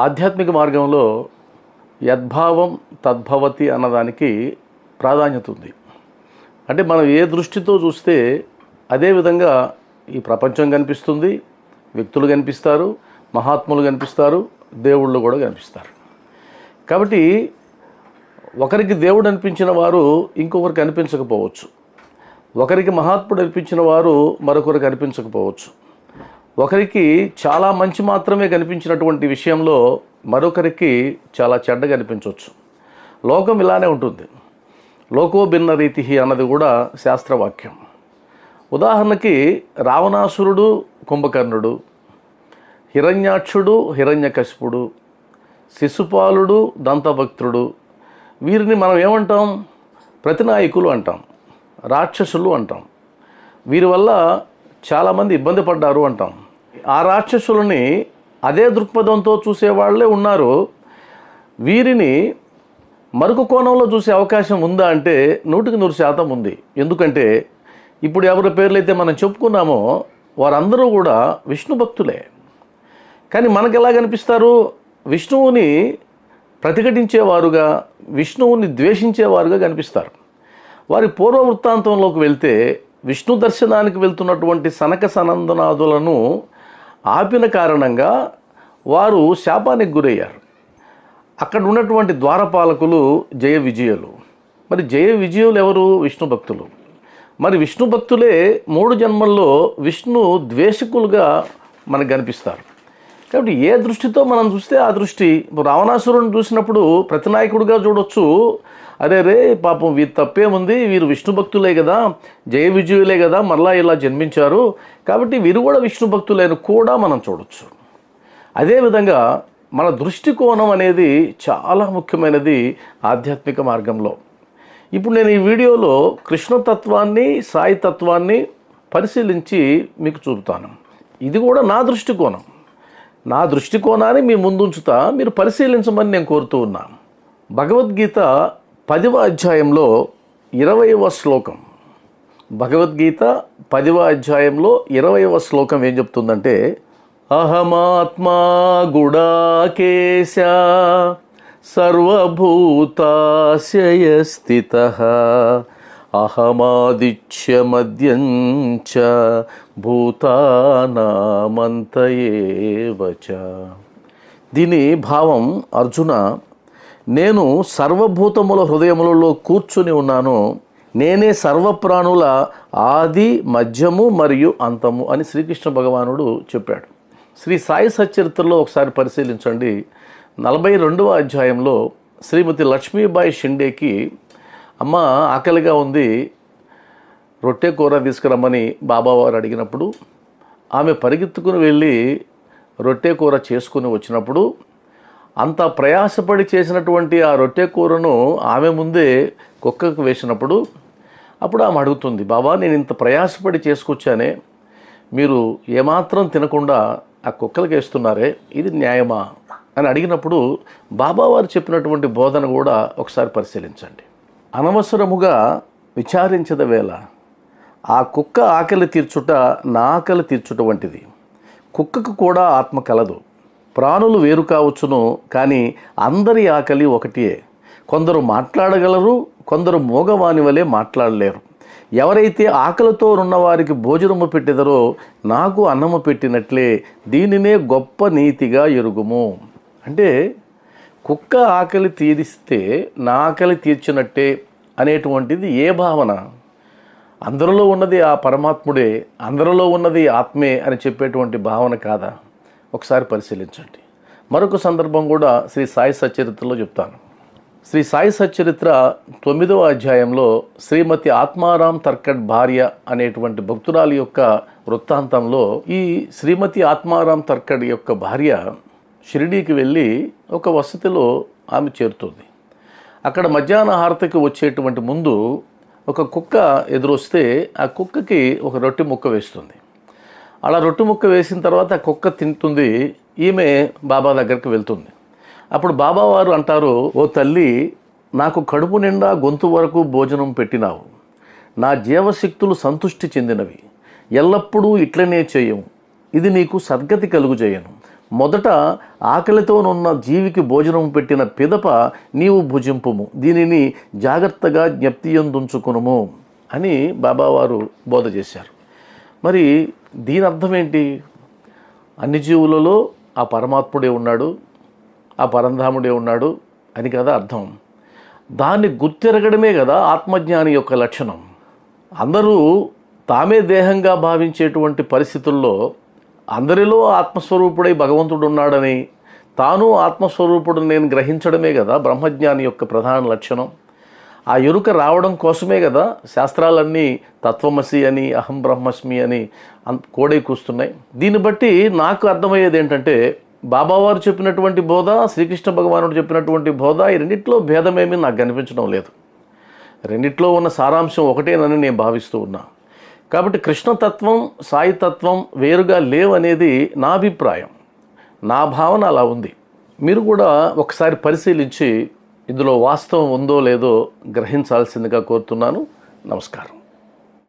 ఆధ్యాత్మిక మార్గంలో యద్భావం తద్భవతి అన్నదానికి ప్రాధాన్యత ఉంది. అంటే మనం ఏ దృష్టితో చూస్తే అదే విధంగా ఈ ప్రపంచం కనిపిస్తుంది, వ్యక్తులు కనిపిస్తారు, మహాత్ములు కనిపిస్తారు, దేవుళ్ళు కూడా కనిపిస్తారు. కాబట్టి ఒకరికి దేవుడు అనిపించిన వారు ఇంకొకరికి అనిపించకపోవచ్చు, ఒకరికి మహాత్ముడు అనిపించిన వారు మరొకరికి అనిపించకపోవచ్చు, ఒకరికి చాలా మంచి మాత్రమే కనిపించినటువంటి విషయంలో మరొకరికి చాలా చెడ్డగా అనిపించవచ్చు. లోకం ఇలానే ఉంటుంది. లోకో భిన్న రీతి అన్నది కూడా శాస్త్రవాక్యం. ఉదాహరణకి రావణాసురుడు, కుంభకర్ణుడు, హిరణ్యాక్షుడు, హిరణ్యకశిపుడు, శిశుపాలుడు, దంతభక్తుడు, వీరిని మనం ఏమంటాం? ప్రతినాయకులు అంటాం, రాక్షసులు అంటాం. వీరి వల్ల చాలామంది ఇబ్బంది పడ్డారు అంటాం. ఆ రాక్షసులని అదే దృక్పథంతో చూసేవాళ్లే ఉన్నారు. వీరిని మరొక కోణంలో చూసే అవకాశం ఉందా అంటే 100% ఉంది. ఎందుకంటే ఇప్పుడు ఎవరి పేర్లైతే మనం చెప్పుకున్నామో వారందరూ కూడా విష్ణు భక్తులే. కానీ మనకు ఎలా కనిపిస్తారు? విష్ణువుని ప్రతిఘటించేవారుగా, విష్ణువుని ద్వేషించేవారుగా కనిపిస్తారు. వారి పూర్వ వృత్తాంతంలోకి వెళ్తే విష్ణు దర్శనానికి వెళ్తున్నటువంటి సనక సనందనాదులను ఆపిన కారణంగా వారు శాపానికి గురయ్యారు. అక్కడ ఉన్నటువంటి ద్వారపాలకులు జయ విజయులు. మరి జయ విజయులు ఎవరు? విష్ణు భక్తులు. మరి విష్ణు భక్తులే 3 జన్మల్లో విష్ణు ద్వేషకులుగా మనకు కనిపిస్తారు. కాబట్టి ఏ దృష్టితో మనం చూస్తే ఆ దృష్టి. రావణాసురుని చూసినప్పుడు ప్రతినాయకుడిగా చూడొచ్చు. అరే రే పాపం వీరు తప్పేముంది, వీరు విష్ణు భక్తులే కదా, జయ విజయులే కదా, మరలా ఇలా జన్మించారు, కాబట్టి వీరు కూడా విష్ణు భక్తులేని కూడా మనం చూడొచ్చు. అదేవిధంగా మన దృష్టికోణం అనేది చాలా ముఖ్యమైనది ఆధ్యాత్మిక మార్గంలో. ఇప్పుడు నేను ఈ వీడియోలో కృష్ణతత్వాన్ని, సాయి తత్వాన్ని పరిశీలించి మీకు చూపుతాను. ఇది కూడా నా దృష్టికోణం. నా దృష్టికోణాన్ని మీ ముందుంచుతా, మీరు పరిశీలించమని నేను కోరుతూ ఉన్నాను. భగవద్గీత 10వ అధ్యాయంలో 20వ శ్లోకం. భగవద్గీత 10వ అధ్యాయంలో 20వ శ్లోకం ఏం చెప్తుందంటే, అహమాత్మా గుడాకేశ సర్వభూతాశయ స్థితః అహమాదిత్యమద్యం చ భూతానామంత ఏవ చ. దీని భావం, అర్జున, నేను సర్వభూతముల హృదయములలో కూర్చుని ఉన్నాను, నేనే సర్వప్రాణుల ఆది, మధ్యము మరియు అంతము అని శ్రీకృష్ణ భగవానుడు చెప్పాడు. శ్రీ సాయి సచ్చరిత్రలో ఒకసారి పరిశీలించండి. 42వ అధ్యాయంలో శ్రీమతి లక్ష్మీబాయి షిండేకి అమ్మ ఆకలిగా ఉంది, రొట్టె కూర తీసుకురమ్మని బాబావారు అడిగినప్పుడు ఆమె పరిగెత్తుకుని వెళ్ళి రొట్టె కూర చేసుకుని వచ్చినప్పుడు అంత ప్రయాసపడి చేసినటువంటి ఆ రొట్టె కూరను ఆమె ముందే కుక్కకు వేసినప్పుడు అప్పుడు ఆమె అడుగుతుంది, బాబా నేను ఇంత ప్రయాసపడి చేసుకొచ్చానే, మీరు ఏమాత్రం తినకుండా ఆ కుక్కలకి వేస్తున్నారే, ఇది న్యాయమా అని అడిగినప్పుడు బాబావారు చెప్పినటువంటి బోధన కూడా ఒకసారి పరిశీలించండి. అనవసరముగా విచారించద వేళ ఆ కుక్క ఆకలి తీర్చుట నా ఆకలి తీర్చుట వంటిది. కుక్కకు కూడా ఆత్మ కలదు. ప్రాణులు వేరు కావచ్చును, కానీ అందరి ఆకలి ఒకటే. కొందరు మాట్లాడగలరు, కొందరు మూగవాని వలె మాట్లాడలేరు. ఎవరైతే ఆకలితో ఉన్నవారికి భోజనము పెట్టెదరో నాకు అన్నము పెట్టినట్లే దీనినే గొప్ప నీతిగా ఎరుగుము. అంటే కుక్క ఆకలి తీరిస్తే నా ఆకలి తీర్చినట్టే అనేటువంటిది ఏ భావన? అందరిలో ఉన్నది ఆ పరమాత్ముడే, అందరిలో ఉన్నది ఆత్మే అని చెప్పేటువంటి భావన కాదా? ఒకసారి పరిశీలించండి. మరొక సందర్భం కూడా శ్రీ సాయి సచ్చరిత్రలో చెప్తాను. శ్రీ సాయి సచ్చరిత్ర 9వ అధ్యాయంలో శ్రీమతి ఆత్మారాం తర్కడ్ భార్య అనేటువంటి భక్తురాలి యొక్క వృత్తాంతంలో ఈ శ్రీమతి ఆత్మారాం తర్కడ్ యొక్క భార్య షిరిడీకి వెళ్ళి ఒక వసతిలో ఆమె చేరుతుంది. అక్కడ మధ్యాహ్న హారతికి వచ్చేటువంటి ముందు ఒక కుక్క ఎదురొస్తే ఆ కుక్కకి ఒక రొట్టె ముక్క వేస్తుంది. అలా రొట్టె ముక్క వేసిన తర్వాత ఆ కుక్క తింటుంది. ఈమె బాబా దగ్గరికి వెళ్తుంది. అప్పుడు బాబావారు అంటారు, ఓ తల్లి, నాకు కడుపు నిండా గొంతు వరకు భోజనం పెట్టినావు, నా జీవశక్తులు సంతుష్టి చెందినవి, ఎల్లప్పుడూ ఇట్లనే చేయము, ఇది నీకు సద్గతి కలుగు చేయను. మొదట ఆకలితోనున్న జీవికి భోజనం పెట్టిన పిదప నీవు భుజింపుము, దీనిని జాగ్రత్తగా జ్ఞప్తియందుంచుకునుము అని బాబావారు బోధ చేశారు. మరి దీని అర్థం ఏంటి? అన్ని జీవులలో ఆ పరమాత్ముడే ఉన్నాడు, ఆ పరంధాముడే ఉన్నాడు అని కదా అర్థం. దాన్ని గుర్తెరగడమే కదా ఆత్మజ్ఞాని యొక్క లక్షణం. అందరూ తామే దేహంగా భావించేటువంటి పరిస్థితుల్లో అందరిలో ఆత్మస్వరూపుడై భగవంతుడు ఉన్నాడని, తాను ఆత్మస్వరూపుడు నేను గ్రహించడమే కదా బ్రహ్మజ్ఞాని యొక్క ప్రధాన లక్షణం. ఆ ఎరుక రావడం కోసమే కదా శాస్త్రాలన్నీ తత్వమసి అని, అహం బ్రహ్మస్మి అని కోడై కూస్తున్నాయి. దీన్ని బట్టి నాకు అర్థమయ్యేది ఏంటంటే, బాబావారు చెప్పినటువంటి బోధ, శ్రీకృష్ణ భగవానుడు చెప్పినటువంటి బోధ, ఈ రెండిట్లో భేదమేమీ నాకు కనిపించడం లేదు. రెండిట్లో ఉన్న సారాంశం ఒకటేనని నేను భావిస్తూ ఉన్నా. కాబట్టి కృష్ణతత్వం, సాయితత్వం వేరుగా లేవనేది నా అభిప్రాయం, నా భావన అలా ఉంది. మీరు కూడా ఒకసారి పరిశీలించి ఇందులో వాస్తవం ఉందో లేదో గ్రహించాల్సిందిగా కోరుతున్నాను. నమస్కారం.